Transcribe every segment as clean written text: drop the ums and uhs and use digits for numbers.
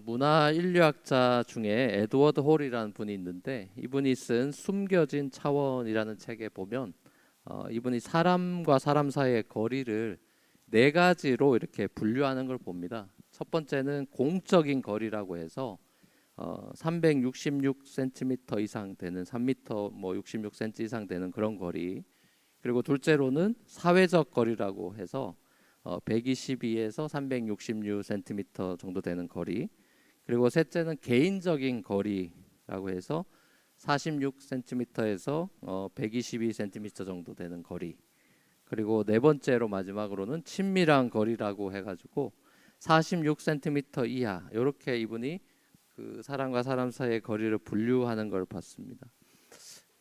문화 인류학자 중에 에드워드 홀이라는 분이 있는데 이분이 쓴 숨겨진 차원이라는 책에 보면 이분이 사람과 사람 사이의 거리를 네 가지로 이렇게 분류하는 걸 봅니다. 첫 번째는 공적인 거리라고 해서 366cm 이상 되는 3m 뭐 66cm 이상 되는 그런 거리. 그리고 둘째로는 사회적 거리라고 해서 122에서 366cm 정도 되는 거리. 그리고 셋째는 개인적인 거리라고 해서 46cm에서 122cm 정도 되는 거리. 그리고 네 번째로 마지막으로는 친밀한 거리라고 해가지고 46cm 이하, 이렇게 이분이 그 사람과 사람 사이의 거리를 분류하는 걸 봤습니다.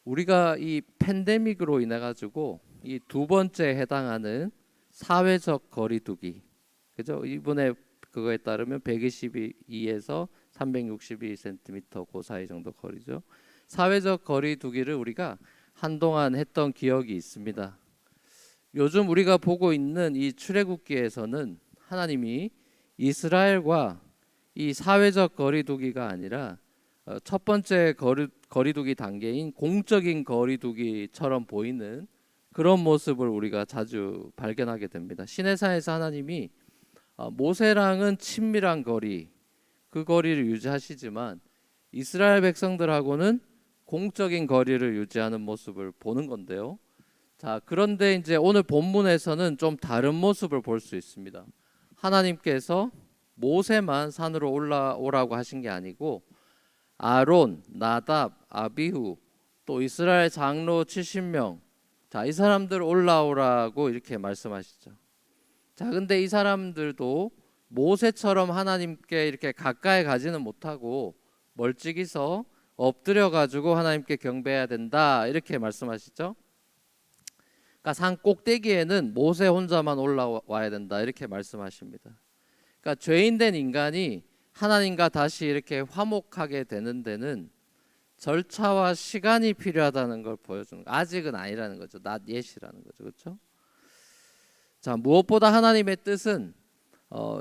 우리가 이 팬데믹으로 인해 가지고 이 두 번째에 해당하는 사회적 거리두기, 그죠? 이분의 그거에 따르면 122에서 362cm 그 사이 정도 거리죠. 사회적 거리두기를 우리가 한동안 했던 기억이 있습니다. 요즘 우리가 보고 있는 이 출애굽기에서는 하나님이 이스라엘과 이 사회적 거리두기가 아니라 첫 번째 거리두기 단계인 공적인 거리두기처럼 보이는 그런 모습을 우리가 자주 발견하게 됩니다. 시내산에서 하나님이 모세랑은 친밀한 거리, 그 거리를 유지하시지만 이스라엘 백성들하고는 공적인 거리를 유지하는 모습을 보는 건데요. 자, 그런데 이제 오늘 본문에서는 좀 다른 모습을 볼 수 있습니다. 하나님께서 모세만 산으로 올라오라고 하신 게 아니고 아론, 나답, 아비후, 또 이스라엘 장로 70명, 자, 이 사람들 올라오라고 이렇게 말씀하시죠. 자, 근데 이 사람들도 모세처럼 하나님께 이렇게 가까이 가지는 못하고 멀찍이서 엎드려 가지고 하나님께 경배해야 된다, 이렇게 말씀하시죠. 그러니까 산 꼭대기에는 모세 혼자만 올라와야 된다, 이렇게 말씀하십니다. 그러니까 죄인된 인간이 하나님과 다시 이렇게 화목하게 되는 데는 절차와 시간이 필요하다는 걸 보여주는 거예요. 아직은 아니라는 거죠. not yet이라는 거죠. 그렇죠? 자, 무엇보다 하나님의 뜻은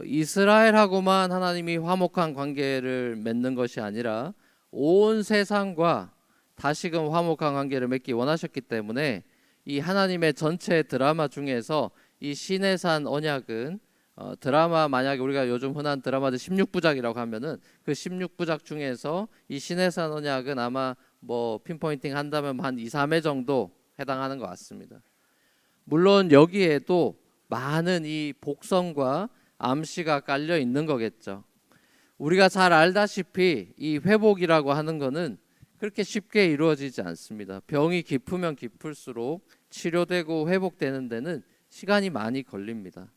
이스라엘하고만 하나님이 화목한 관계를 맺는 것이 아니라 온 세상과 다시금 화목한 관계를 맺기 원하셨기 때문에 이 하나님의 전체 드라마 중에서 이 시내산 언약은 드라마, 만약에 우리가 요즘 흔한 드라마들 16부작이라고 하면은 그 16부작 중에서 이 시내산 언약은 아마 뭐 핀포인팅 한다면 한 2, 3회 정도 해당하는 것 같습니다. 물론 여기에도 많은 이 복성과 암시가 깔려 있는 거겠죠. 우리가 잘 알다시피 이 회복이라고 하는 거는 그렇게 쉽게 이루어지지 않습니다. 병이 깊으면 깊을수록 치료되고 회복되는 데는 시간이 많이 걸립니다.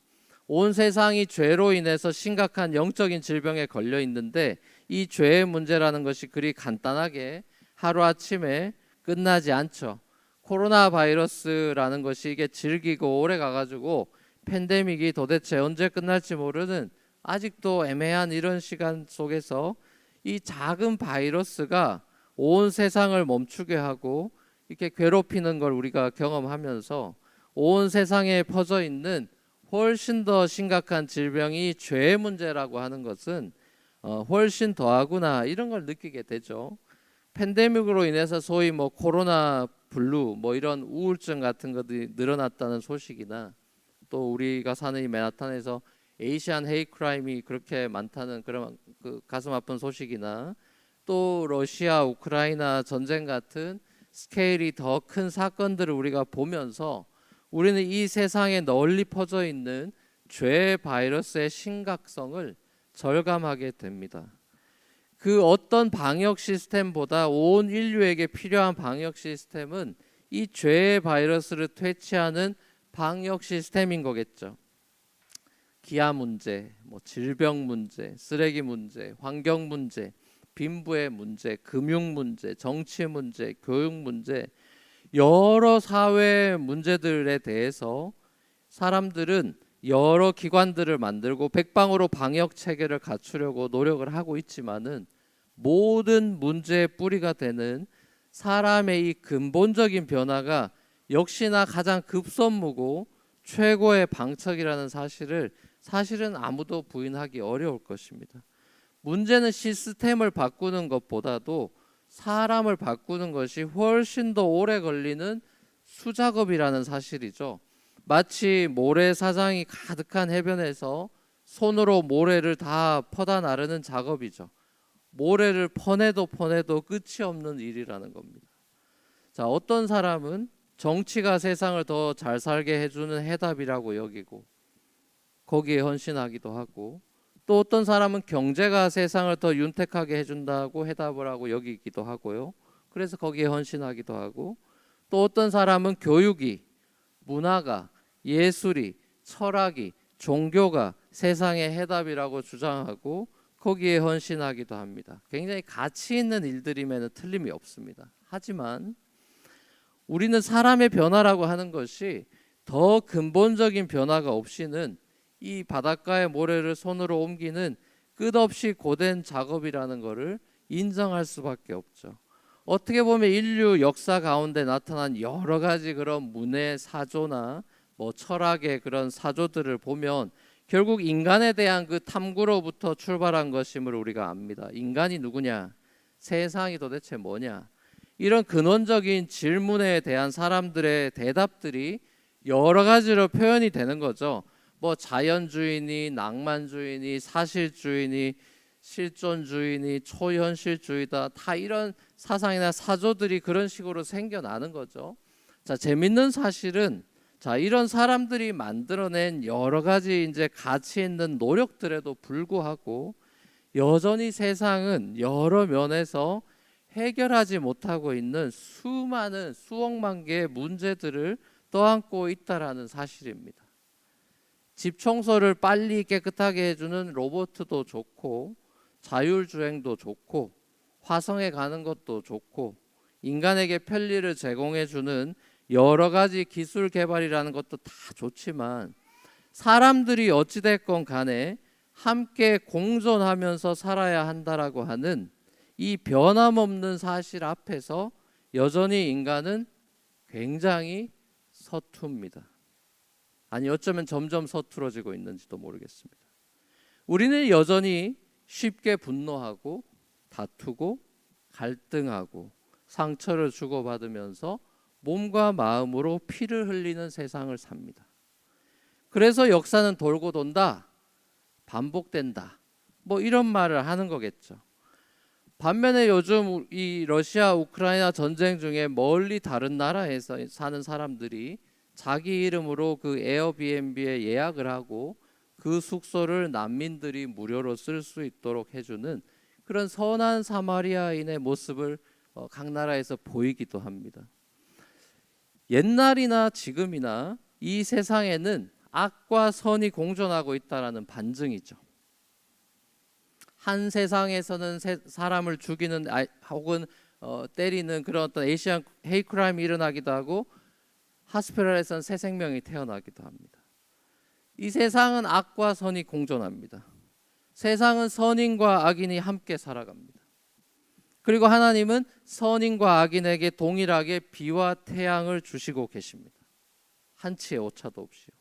온 세상이 죄로 인해서 심각한 영적인 질병에 걸려 있는데 이 죄의 문제라는 것이 그리 간단하게 하루아침에 끝나지 않죠. 코로나 바이러스라는 것이 이게 질기고 오래 가가지고 팬데믹이 도대체 언제 끝날지 모르는 아직도 애매한 이런 시간 속에서 이 작은 바이러스가 온 세상을 멈추게 하고 이렇게 괴롭히는 걸 우리가 경험하면서 온 세상에 퍼져 있는 훨씬 더 심각한 질병이 죄의 문제라고 하는 것은 훨씬 더하구나, 이런 걸 느끼게 되죠. 팬데믹으로 인해서 소위 뭐 코로나 블루 뭐 이런 우울증 같은 것들이 늘어났다는 소식이나 또 우리가 사는 이 맨하탄에서 에이시안 헤이트 크라임이 그렇게 많다는 그런 그 가슴 아픈 소식이나 또 러시아 우크라이나 전쟁 같은 스케일이 더 큰 사건들을 우리가 보면서 우리는 이 세상에 널리 퍼져 있는 죄 바이러스의 심각성을 절감하게 됩니다. 그 어떤 방역 시스템보다 온 인류에게 필요한 방역 시스템은 이 죄의 바이러스를 퇴치하는 방역 시스템인 거겠죠. 기아 문제, 뭐 질병 문제, 쓰레기 문제, 환경 문제, 빈부의 문제, 금융 문제, 정치 문제, 교육 문제, 여러 사회 문제들에 대해서 사람들은 여러 기관들을 만들고 백방으로 방역 체계를 갖추려고 노력을 하고 있지만은 모든 문제의 뿌리가 되는 사람의 이 근본적인 변화가 역시나 가장 급선무고 최고의 방책이라는 사실은 아무도 부인하기 어려울 것입니다. 문제는 시스템을 바꾸는 것보다도 사람을 바꾸는 것이 훨씬 더 오래 걸리는 수작업이라는 사실이죠. 마치 모래사장이 가득한 해변에서 손으로 모래를 다 퍼다 나르는 작업이죠. 모래를 퍼내도 끝이 없는 일이라는 겁니다. 자, 어떤 사람은 정치가 세상을 더 잘 살게 해주는 해답이라고 여기고 거기에 헌신하기도 하고, 또 어떤 사람은 경제가 세상을 더 윤택하게 해준다고 해답을 하고 여기기도 하고요. 그래서 거기에 헌신하기도 하고, 또 어떤 사람은 교육이, 문화가, 예술이, 철학이, 종교가 세상의 해답이라고 주장하고 거기에 헌신하기도 합니다. 굉장히 가치 있는 일들임에는 틀림이 없습니다. 하지만 우리는 사람의 변화라고 하는 것이 더 근본적인 변화가 없이는 이 바닷가의 모래를 손으로 옮기는 끝없이 고된 작업이라는 것을 인정할 수밖에 없죠. 어떻게 보면 인류 역사 가운데 나타난 여러 가지 그런 문의 사조나 철학의 그런 사조들을 보면 결국 인간에 대한 그 탐구로부터 출발한 것임을 우리가 압니다. 인간이 누구냐? 세상이 도대체 뭐냐? 이런 근원적인 질문에 대한 사람들의 대답들이 여러 가지로 표현이 되는 거죠. 자연주의니 낭만주의니 사실주의니 실존주의니 초현실주의다, 다 이런 사상이나 사조들이 그런 식으로 생겨나는 거죠. 자, 재밌는 사실은 이런 사람들이 만들어낸 여러 가지 이제 가치 있는 노력들에도 불구하고 여전히 세상은 여러 면에서 해결하지 못하고 있는 수많은 수억만 개의 문제들을 떠안고 있다라는 사실입니다. 집 청소를 빨리 깨끗하게 해주는 로봇도 좋고, 자율주행도 좋고, 화성에 가는 것도 좋고, 인간에게 편리를 제공해주는 여러 가지 기술 개발이라는 것도 다 좋지만, 사람들이 어찌됐건 간에 함께 공존하면서 살아야 한다라고 하는 이 변함없는 사실 앞에서 여전히 인간은 굉장히 서툽니다. 아니, 어쩌면 점점 서툴어지고 있는지도 모르겠습니다. 우리는 여전히 쉽게 분노하고 다투고 갈등하고 상처를 주고받으면서 몸과 마음으로 피를 흘리는 세상을 삽니다. 그래서 역사는 돌고 돈다, 반복된다, 이런 말을 하는 거겠죠. 반면에 요즘 이 러시아 우크라이나 전쟁 중에 멀리 다른 나라에서 사는 사람들이 자기 이름으로 그 에어비앤비에 예약을 하고 그 숙소를 난민들이 무료로 쓸 수 있도록 해주는 그런 선한 사마리아인의 모습을 각 나라에서 보이기도 합니다. 옛날이나 지금이나 이 세상에는 악과 선이 공존하고 있다라는 반증이죠. 한 세상에서는 사람을 죽이는 혹은 때리는 그런 어떤 에이시안 헤이 크라임이 일어나기도 하고, 하스피럴에서는 새 생명이 태어나기도 합니다. 이 세상은 악과 선이 공존합니다. 세상은 선인과 악인이 함께 살아갑니다. 그리고 하나님은 선인과 악인에게 동일하게 비와 태양을 주시고 계십니다. 한치의 오차도 없이요.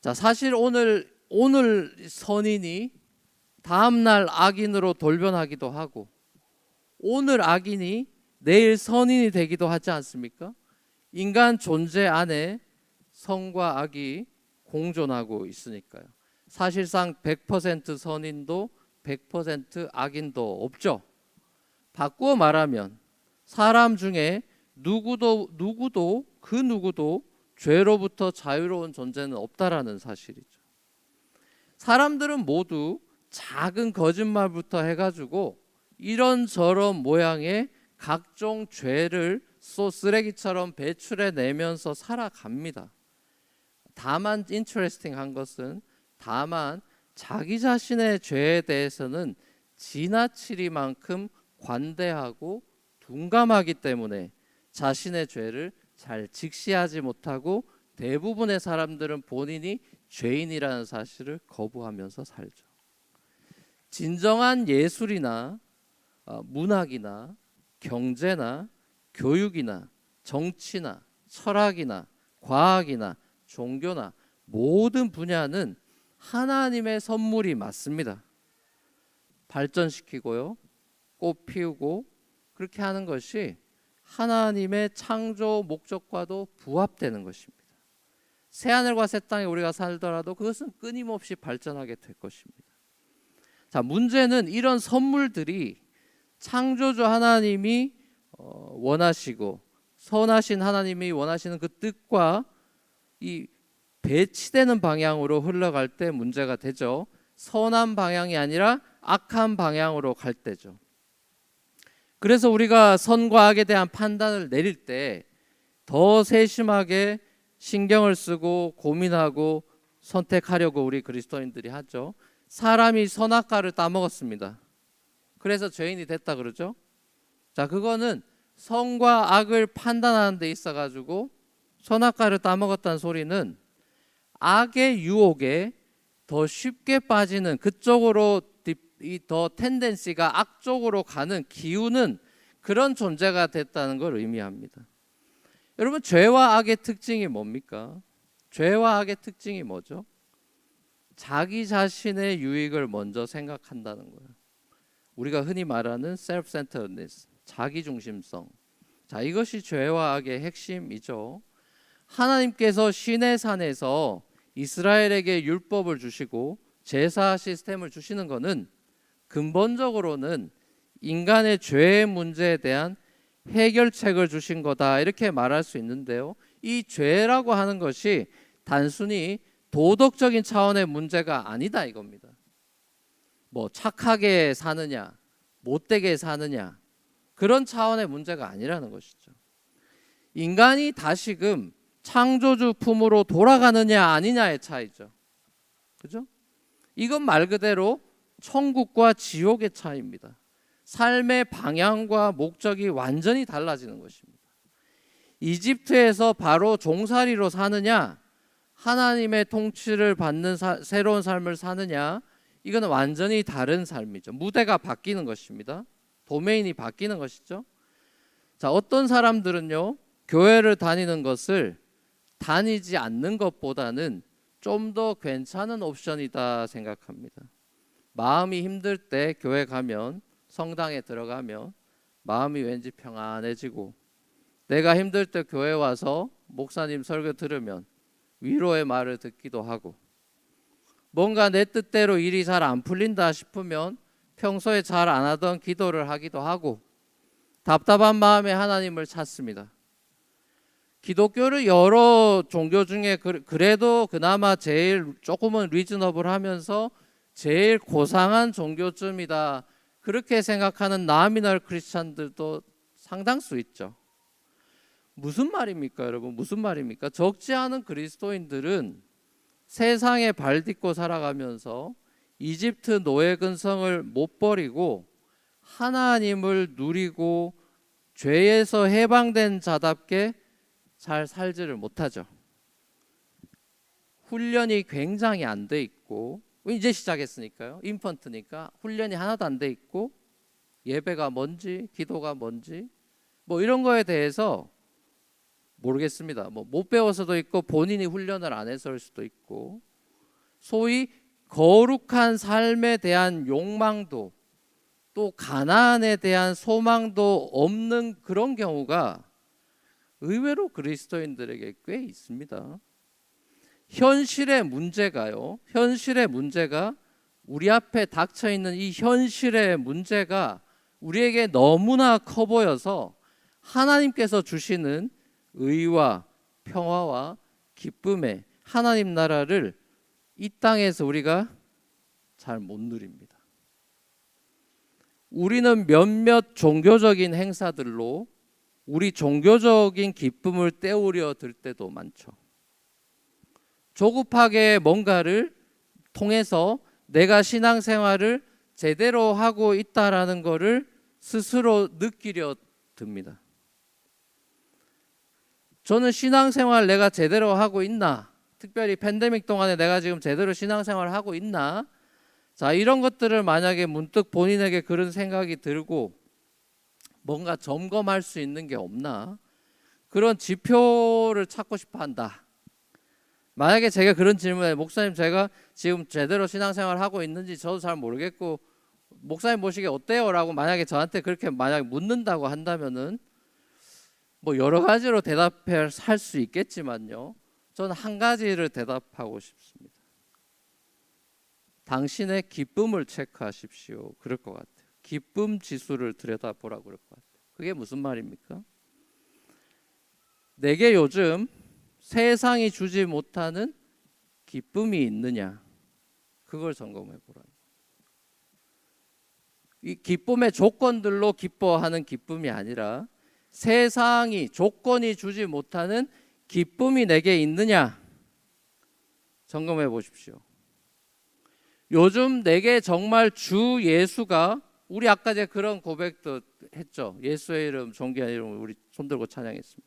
자, 사실 오늘 선인이 다음날 악인으로 돌변하기도 하고, 오늘 악인이 내일 선인이 되기도 하지 않습니까? 인간 존재 안에 선과 악이 공존하고 있으니까요. 사실상 100% 선인도 100% 악인도 없죠. 바꾸어 말하면 사람 중에 누구도 죄로부터 자유로운 존재는 없다라는 사실이죠. 사람들은 모두 작은 거짓말부터 해가지고 이런저런 모양의 각종 죄를 쓰레기처럼 배출해내면서 살아갑니다. 다만 인터레스팅한 것은 자기 자신의 죄에 대해서는 지나치리만큼 관대하고 둔감하기 때문에 자신의 죄를 잘 직시하지 못하고 대부분의 사람들은 본인이 죄인이라는 사실을 거부하면서 살죠. 진정한 예술이나 문학이나 경제나 교육이나 정치나 철학이나 과학이나 종교나 모든 분야는 하나님의 선물이 맞습니다. 발전시키고요, 꽃 피우고 그렇게 하는 것이 하나님의 창조 목적과도 부합되는 것입니다. 새하늘과 새 땅에 우리가 살더라도 그것은 끊임없이 발전하게 될 것입니다. 자, 문제는 이런 선물들이 창조주 하나님이 원하시고 선하신 하나님이 원하시는 그 뜻과 이 배치되는 방향으로 흘러갈 때 문제가 되죠. 선한 방향이 아니라 악한 방향으로 갈 때죠. 그래서 우리가 선과 악에 대한 판단을 내릴 때 더 세심하게 신경을 쓰고 고민하고 선택하려고 우리 그리스도인들이 하죠. 사람이 선악과를 따먹었습니다. 그래서 죄인이 됐다 그러죠. 자, 그거는 선과 악을 판단하는 데 있어 가지고 선악과를 따먹었다는 소리는 악의 유혹에 더 쉽게 빠지는 그쪽으로 더 텐덴시가 악쪽으로 가는 기우는 그런 존재가 됐다는 걸 의미합니다. 여러분, 죄와 악의 특징이 뭡니까? 죄와 악의 특징이 뭐죠? 자기 자신의 유익을 먼저 생각한다는 거예요. 우리가 흔히 말하는 self-centeredness, 자기중심성. 자, 이것이 죄와 악의 핵심이죠. 하나님께서 시내 산에서 이스라엘에게 율법을 주시고 제사 시스템을 주시는 것은 근본적으로는 인간의 죄의 문제에 대한 해결책을 주신 거다, 이렇게 말할 수 있는데요. 이 죄라고 하는 것이 단순히 도덕적인 차원의 문제가 아니다 이겁니다. 뭐 착하게 사느냐 못되게 사느냐 그런 차원의 문제가 아니라는 것이죠. 인간이 다시금 창조주 품으로 돌아가느냐 아니냐의 차이죠. 그죠? 이건 말 그대로 천국과 지옥의 차이입니다. 삶의 방향과 목적이 완전히 달라지는 것입니다. 이집트에서 바로 종살이로 사느냐, 하나님의 통치를 받는 새로운 삶을 사느냐, 이건 완전히 다른 삶이죠. 무대가 바뀌는 것입니다. 도메인이 바뀌는 것이죠. 자, 어떤 사람들은요, 교회를 다니는 것을 다니지 않는 것보다는 좀 더 괜찮은 옵션이다 생각합니다. 마음이 힘들 때 교회 가면, 성당에 들어가면 마음이 왠지 평안해지고, 내가 힘들 때 교회 와서 목사님 설교 들으면 위로의 말을 듣기도 하고, 뭔가 내 뜻대로 일이 잘 안 풀린다 싶으면 평소에 잘 안 하던 기도를 하기도 하고, 답답한 마음에 하나님을 찾습니다. 기독교를 여러 종교 중에 그래도 그나마 제일 조금은 리즈너블 하면서 제일 고상한 종교쯤이다, 그렇게 생각하는 나미널 크리스찬들도 상당수 있죠. 무슨 말입니까, 여러분? 무슨 말입니까? 적지 않은 그리스도인들은 세상에 발 딛고 살아가면서 이집트 노예 근성을 못 버리고 하나님을 누리고 죄에서 해방된 자답게 잘 살지를 못하죠. 훈련이 굉장히 안 돼 있고, 이제 시작했으니까요. 인펀트니까 훈련이 하나도 안 돼 있고, 예배가 뭔지 기도가 뭔지 뭐 이런 거에 대해서 모르겠습니다. 뭐 못 배워서도 있고 본인이 훈련을 안 해서일 수도 있고, 소위 거룩한 삶에 대한 욕망도 또 가나안에 대한 소망도 없는 그런 경우가 의외로 그리스도인들에게 꽤 있습니다. 현실의 문제가요. 현실의 문제가, 우리 앞에 닥쳐 있는 이 현실의 문제가 우리에게 너무나 커 보여서 하나님께서 주시는 의와 평화와 기쁨의 하나님 나라를 이 땅에서 우리가 잘 못 누립니다. 우리는 몇몇 종교적인 행사들로 우리 종교적인 기쁨을 때우려 들 때도 많죠. 조급하게 뭔가를 통해서 내가 신앙생활을 제대로 하고 있다라는 것을 스스로 느끼려 듭니다. 저는 신앙생활 내가 제대로 하고 있나, 특별히 팬데믹 동안에 내가 지금 제대로 신앙생활을 하고 있나, 자, 이런 것들을 만약에 문득 본인에게 그런 생각이 들고 뭔가 점검할 수 있는 게 없나, 그런 지표를 찾고 싶어 한다. 만약에 제가 그런 질문에, 목사님 제가 지금 제대로 신앙생활 하고 있는지 저도 잘 모르겠고 목사님 모시기 어때요? 라고 만약에 저한테 그렇게 만약에 묻는다고 한다면은 뭐 여러 가지로 대답할 수 있겠지만요, 저는 한 가지를 대답하고 싶습니다. 당신의 기쁨을 체크하십시오. 그럴 것 같아요. 기쁨 지수를 들여다보라고 그럴 것 같아요. 그게 무슨 말입니까? 내게 요즘 세상이 주지 못하는 기쁨이 있느냐, 그걸 점검해 보라는. 이 기쁨의 조건들로 기뻐하는 기쁨이 아니라 세상이 조건이 주지 못하는 기쁨이 내게 있느냐 점검해 보십시오. 요즘 내게 정말 주 예수가, 우리 아까 이제 그런 고백도 했죠. 예수의 이름, 존귀한 이름 우리 손들고 찬양했습니다.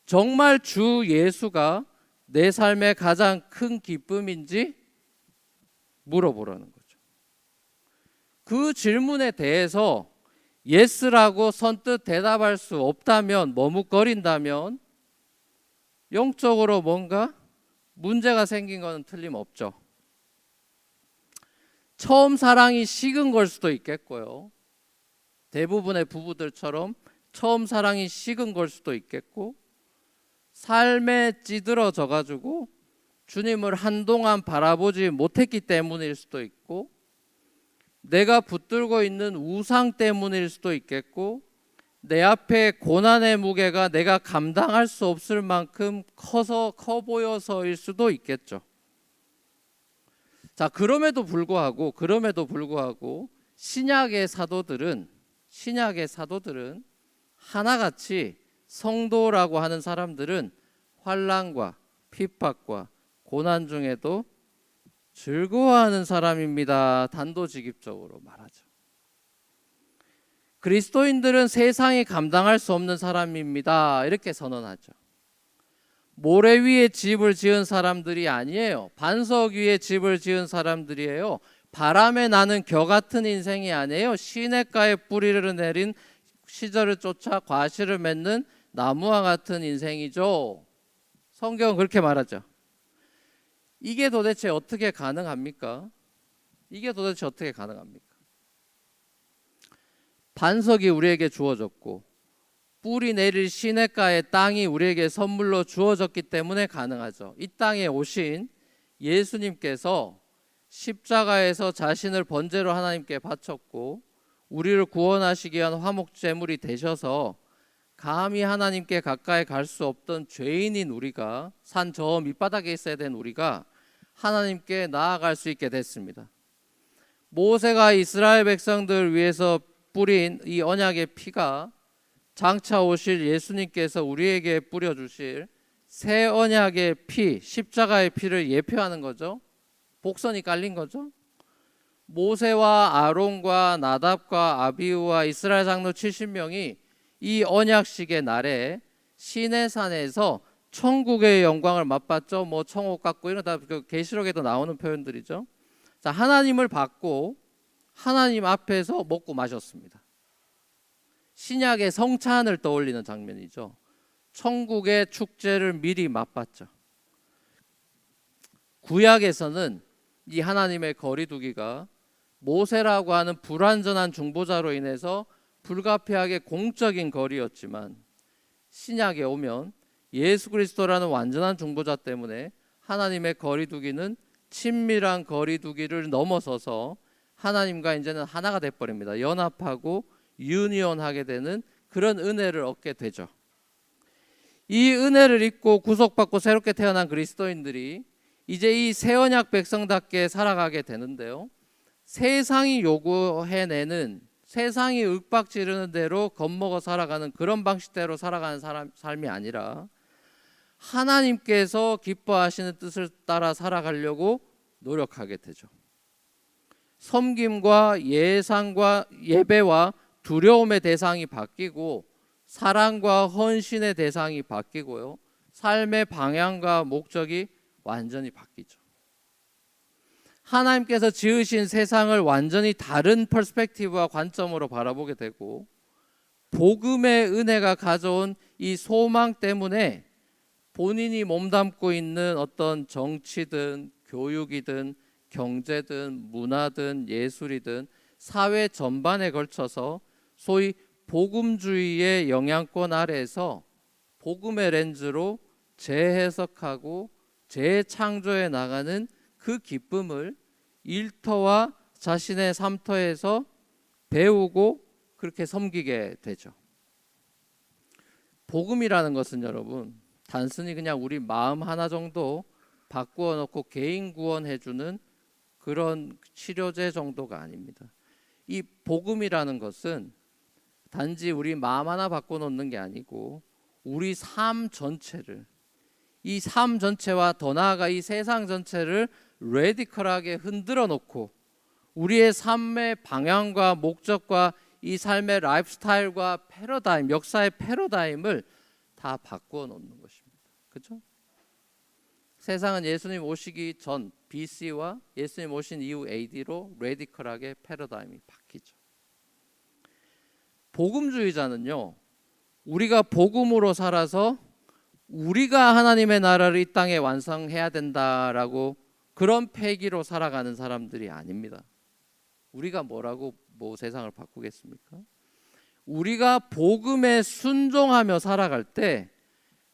정말 주 예수가 내 삶의 가장 큰 기쁨인지 물어보라는 거죠. 그 질문에 대해서 예스라고 선뜻 대답할 수 없다면, 머뭇거린다면 영적으로 뭔가 문제가 생긴 것은 틀림없죠. 처음 사랑이 식은 걸 수도 있겠고요. 대부분의 부부들처럼 처음 사랑이 식은 걸 수도 있겠고, 삶에 찌들어져 가지고 주님을 한동안 바라보지 못했기 때문일 수도 있고, 내가 붙들고 있는 우상 때문일 수도 있겠고, 내 앞에 고난의 무게가 내가 감당할 수 없을 만큼 커 보여서일 수도 있겠죠. 자, 그럼에도 불구하고 신약의 사도들은 하나같이 성도라고 하는 사람들은 환난과 핍박과 고난 중에도 즐거워하는 사람입니다. 단도직입적으로 말하죠. 그리스도인들은 세상이 감당할 수 없는 사람입니다. 이렇게 선언하죠. 모래 위에 집을 지은 사람들이 아니에요. 반석 위에 집을 지은 사람들이에요. 바람에 나는 겨 같은 인생이 아니에요. 시냇가에 뿌리를 내린 시절을 쫓아 과실을 맺는 나무와 같은 인생이죠. 성경은 그렇게 말하죠. 이게 도대체 어떻게 가능합니까? 반석이 우리에게 주어졌고 뿌리 내릴 시냇가의 땅이 우리에게 선물로 주어졌기 때문에 가능하죠. 이 땅에 오신 예수님께서 십자가에서 자신을 번제로 하나님께 바쳤고 우리를 구원하시기 위한 화목제물이 되셔서 감히 하나님께 가까이 갈 수 없던 죄인인 우리가, 산 저 밑바닥에 있어야 된 우리가 하나님께 나아갈 수 있게 됐습니다. 모세가 이스라엘 백성들 위해서 뿌린 이 언약의 피가 장차 오실 예수님께서 우리에게 뿌려주실 새 언약의 피, 십자가의 피를 예표하는 거죠. 복선이 깔린 거죠. 모세와 아론과 나답과 아비후와 이스라엘 장로 70명이 이 언약식의 날에 시내산에서 천국의 영광을 맛봤죠. 뭐 청옥 같고 이런 다 계시록에도 나오는 표현들이죠. 자, 하나님을 받고 하나님 앞에서 먹고 마셨습니다. 신약의 성찬을 떠올리는 장면이죠. 천국의 축제를 미리 맛봤죠. 구약에서는 이 하나님의 거리두기가 모세라고 하는 불완전한 중보자로 인해서 불가피하게 공적인 거리였지만, 신약에 오면 예수 그리스도라는 완전한 중보자 때문에 하나님의 거리두기는 친밀한 거리두기를 넘어서서 하나님과 이제는 하나가 돼버립니다. 연합하고 유니온하게 되는 그런 은혜를 얻게 되죠. 이 은혜를 입고 구속받고 새롭게 태어난 그리스도인들이 이제 이 새 언약 백성답게 살아가게 되는데요, 세상이 요구해내는, 세상이 윽박지르는 대로 겁먹어 살아가는 그런 방식대로 살아가는 삶이 아니라 하나님께서 기뻐하시는 뜻을 따라 살아가려고 노력하게 되죠. 섬김과 예상과 예배와 두려움의 대상이 바뀌고 사랑과 헌신의 대상이 바뀌고요, 삶의 방향과 목적이 완전히 바뀌죠. 하나님께서 지으신 세상을 완전히 다른 퍼스펙티브와 관점으로 바라보게 되고, 복음의 은혜가 가져온 이 소망 때문에 본인이 몸담고 있는 어떤 정치든 교육이든 경제든 문화든 예술이든 사회 전반에 걸쳐서 소위 복음주의의 영향권 아래에서 복음의 렌즈로 재해석하고 재창조해 나가는 그 기쁨을 일터와 자신의 삶터에서 배우고 그렇게 섬기게 되죠. 복음이라는 것은 여러분 단순히 그냥 우리 마음 하나 정도 바꾸어 놓고 개인 구원해 주는 그런 치료제 정도가 아닙니다. 이 복음이라는 것은 단지 우리 마음 하나 바꿔 놓는 게 아니고 우리 삶 전체를, 이 삶 전체와 더 나아가 이 세상 전체를 레디컬하게 흔들어 놓고 우리의 삶의 방향과 목적과 이 삶의 라이프 스타일과 패러다임, 역사의 패러다임을 다 바꾸어 놓는 것입니다. 그렇죠? 세상은 예수님 오시기 전 BC와 예수님 오신 이후 AD로 레디컬하게 패러다임이 바뀌죠. 복음주의자는요, 우리가 복음으로 살아서 우리가 하나님의 나라를 이 땅에 완성해야 된다라고 그런 패기로 살아가는 사람들이 아닙니다. 우리가 뭐라고 세상을 바꾸겠습니까? 우리가 복음에 순종하며 살아갈 때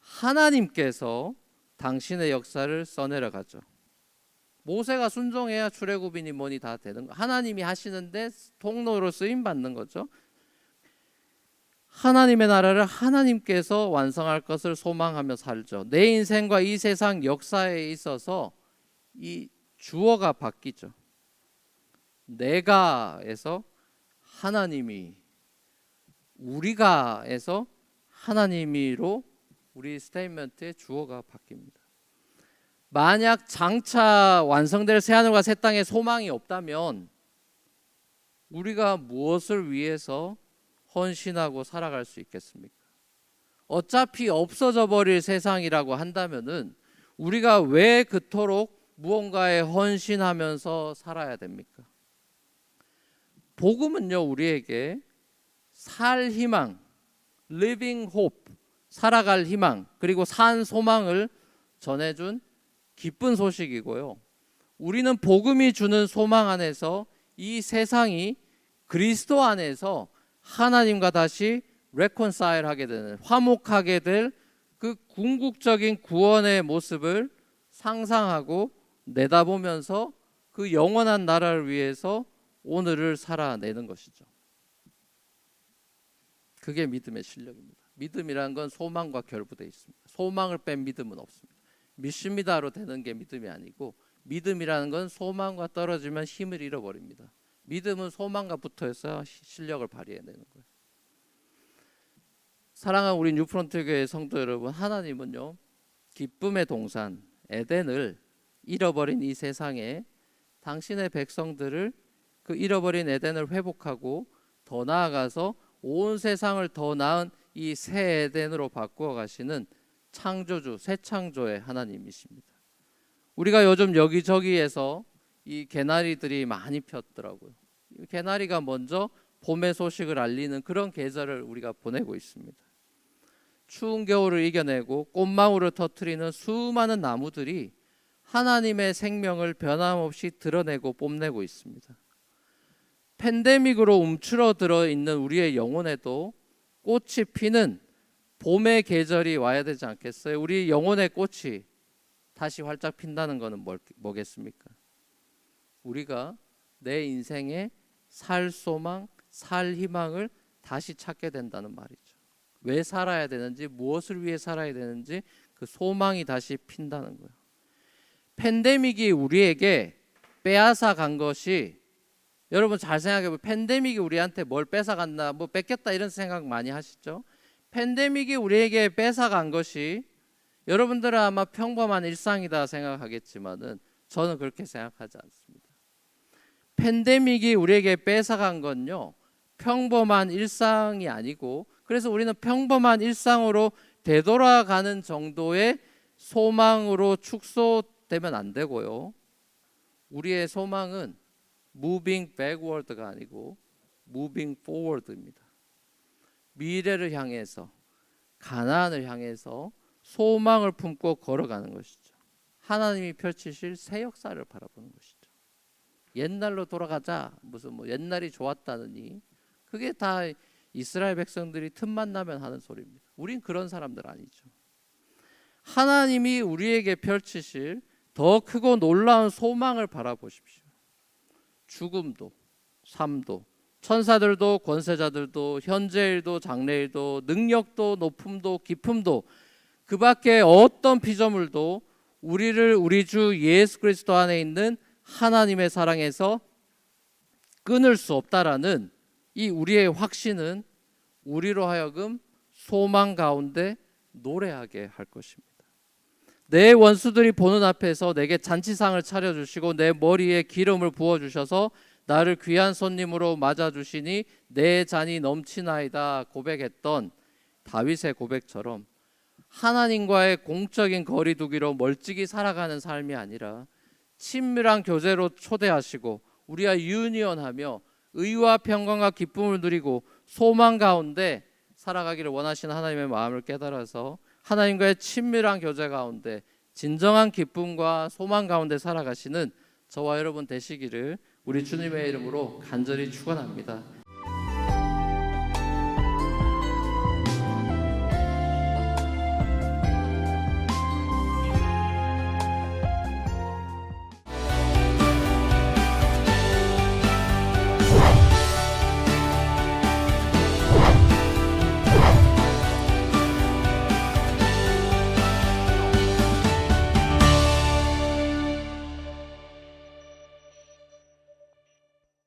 하나님께서 당신의 역사를 써내려가죠. 모세가 순종해야 출애굽이니 뭐니 다 되는 거. 하나님이 하시는데 통로로 쓰임 받는 거죠. 하나님의 나라를 하나님께서 완성할 것을 소망하며 살죠. 내 인생과 이 세상 역사에 있어서 이 주어가 바뀌죠. 내가에서 하나님이, 우리가에서 하나님이로 우리 스테이트먼트의 주어가 바뀝니다. 만약 장차 완성될 새하늘과 새 땅에 소망이 없다면 우리가 무엇을 위해서 헌신하고 살아갈 수 있겠습니까? 어차피 없어져 버릴 세상이라고 한다면은 우리가 왜 그토록 무언가에 헌신하면서 살아야 됩니까? 복음은요, 우리에게 살 희망, living hope, 살아갈 희망, 그리고 산 소망을 전해준 기쁜 소식이고요. 우리는 복음이 주는 소망 안에서 이 세상이 그리스도 안에서 하나님과 다시 reconcile 하게 되는, 화목하게 될 그 궁극적인 구원의 모습을 상상하고 내다보면서 그 영원한 나라를 위해서 오늘을 살아내는 것이죠. 그게 믿음의 실력입니다. 믿음이라는 건 소망과 결부되어 있습니다. 소망을 뺀 믿음은 없습니다. 믿습니다로 되는 게 믿음이 아니고, 믿음이라는 건 소망과 떨어지면 힘을 잃어버립니다. 믿음은 소망과 붙어서 실력을 발휘해내는 거예요. 사랑하는 우리 뉴프론트 교회 성도 여러분, 하나님은요, 기쁨의 동산 에덴을 잃어버린 이 세상에 당신의 백성들을 그 잃어버린 에덴을 회복하고 더 나아가서 온 세상을 더 나은 이 새 에덴으로 바꾸어 가시는 창조주, 새 창조의 하나님이십니다. 우리가 요즘 여기저기에서 이 개나리들이 많이 폈더라고요. 개나리가 먼저 봄의 소식을 알리는 그런 계절을 우리가 보내고 있습니다. 추운 겨울을 이겨내고 꽃망울을 터뜨리는 수많은 나무들이 하나님의 생명을 변함없이 드러내고 뽐내고 있습니다. 팬데믹으로 움츠러들어 있는 우리의 영혼에도 꽃이 피는 봄의 계절이 와야 되지 않겠어요? 우리 영혼의 꽃이 다시 활짝 핀다는 것은 뭐겠습니까? 우리가 내 인생에 살 소망, 살 희망을 다시 찾게 된다는 말이죠. 왜 살아야 되는지, 무엇을 위해 살아야 되는지 그 소망이 다시 핀다는 거예요. 팬데믹이 우리에게 빼앗아 간 것이, 여러분 잘 생각해 보면 팬데믹이 우리한테 뭘 뺏어간다, 뭐 뺏겼다 이런 생각 많이 하시죠? 팬데믹이 우리에게 뺏어간 것이, 여러분들은 아마 평범한 일상이다 생각하겠지만은 저는 그렇게 생각하지 않습니다. 팬데믹이 우리에게 뺏어간 건요, 평범한 일상이 아니고, 그래서 우리는 평범한 일상으로 되돌아가는 정도의 소망으로 축소되면 안 되고요. 우리의 소망은 moving backward가 아니고 moving forward입니다. 미래를 향해서, 가나안을 향해서 소망을 품고 걸어가는 것이죠. 하나님이 펼치실 새 역사를 바라보는 것이죠. 옛날로 돌아가자. 무슨 뭐 옛날이 좋았다느니. 그게 다 이스라엘 백성들이 틈만 나면 하는 소리입니다. 우린 그런 사람들 아니죠. 하나님이 우리에게 펼치실 더 크고 놀라운 소망을 바라보십시오. 죽음도, 삶도, 천사들도, 권세자들도, 현재일도, 장래일도, 능력도, 높음도, 깊음도, 그 밖에 어떤 피조물도 우리를 우리 주 예수 그리스도 안에 있는 하나님의 사랑에서 끊을 수 없다라는 이 우리의 확신은 우리로 하여금 소망 가운데 노래하게 할 것입니다. 내 원수들이 보는 앞에서 내게 잔치상을 차려주시고 내 머리에 기름을 부어주셔서 나를 귀한 손님으로 맞아주시니 내 잔이 넘치나이다 고백했던 다윗의 고백처럼 하나님과의 공적인 거리두기로 멀찍이 살아가는 삶이 아니라 친밀한 교제로 초대하시고 우리와 유니언하며 의와 평강과 기쁨을 누리고 소망 가운데 살아가기를 원하시는 하나님의 마음을 깨달아서 하나님과의 친밀한 교제 가운데 진정한 기쁨과 소망 가운데 살아가시는 저와 여러분 되시기를 우리 주님의 이름으로 간절히 축원합니다.